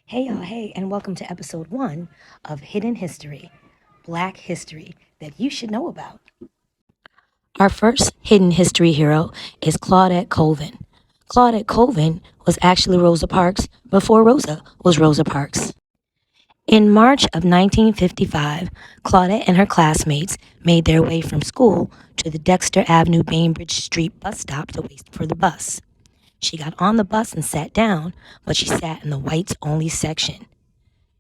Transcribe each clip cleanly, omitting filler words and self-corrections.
Hey y'all, hey, and welcome to episode 1 of Hidden History, Black History that you should know about. Our first hidden history hero is Claudette Colvin. Claudette Colvin was actually Rosa Parks before Rosa was Rosa Parks. In March of 1955, Claudette and her classmates made their way from school to the Dexter Avenue Bainbridge Street bus stop to wait for the bus. She got on the bus and sat down, but she sat in the whites only section.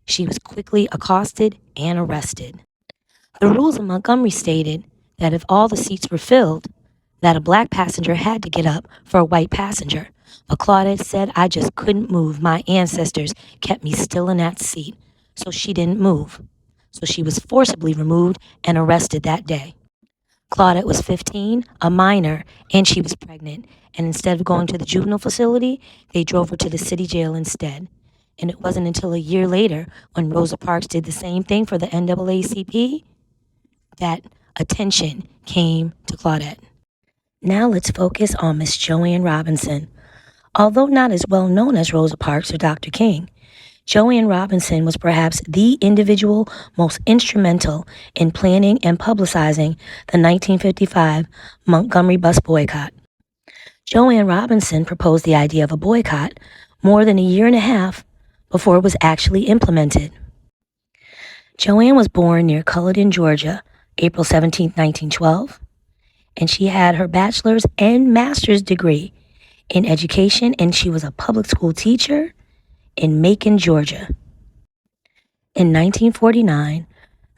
She was quickly accosted and arrested. The rules in Montgomery stated that if all the seats were filled, that a black passenger had to get up for a white passenger. But Claudette said, I just couldn't move. My ancestors kept me still in that seat, so she didn't move. So she was forcibly removed and arrested that day. Claudette was 15, a minor, and she was pregnant. And instead of going to the juvenile facility, they drove her to the city jail instead. And it wasn't until a year later, when Rosa Parks did the same thing for the NAACP, that attention came to Claudette. Now let's focus on Miss Joanne Robinson. Although not as well known as Rosa Parks or Dr. King, Joanne Robinson was perhaps the individual most instrumental in planning and publicizing the 1955 Montgomery bus boycott. Joanne Robinson proposed the idea of a boycott more than a year and a half before it was actually implemented. Joanne was born near Culloden, Georgia, April 17, 1912, and she had her bachelor's and master's degree in education, and she was a public school teacher in Macon, Georgia. In 1949,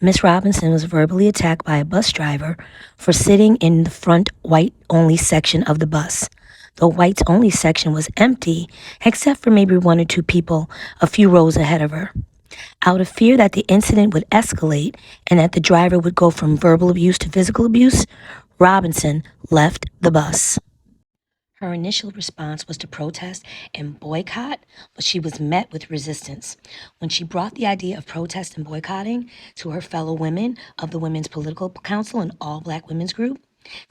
Miss Robinson was verbally attacked by a bus driver for sitting in the front white-only section of the bus. The whites-only section was empty, except for maybe one or two people a few rows ahead of her. Out of fear that the incident would escalate and that the driver would go from verbal abuse to physical abuse, Robinson left the bus. Her initial response was to protest and boycott, but she was met with resistance. When she brought the idea of protest and boycotting to her fellow women of the Women's Political Council, an all-black women's group,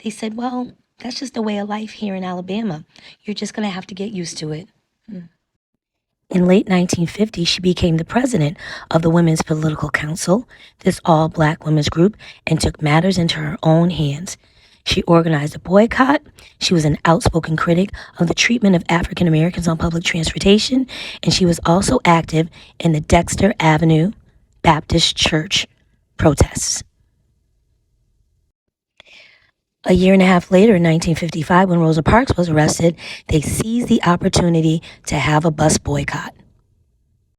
they said, well, that's just the way of life here in Alabama. You're just going to have to get used to it. In late 1950, she became the president of the Women's Political Council, this all-black women's group, and took matters into her own hands. She organized a boycott. She was an outspoken critic of the treatment of African Americans on public transportation, and she was also active in the Dexter Avenue Baptist Church protests. A year and a half later, in 1955, when Rosa Parks was arrested, they seized the opportunity to have a bus boycott.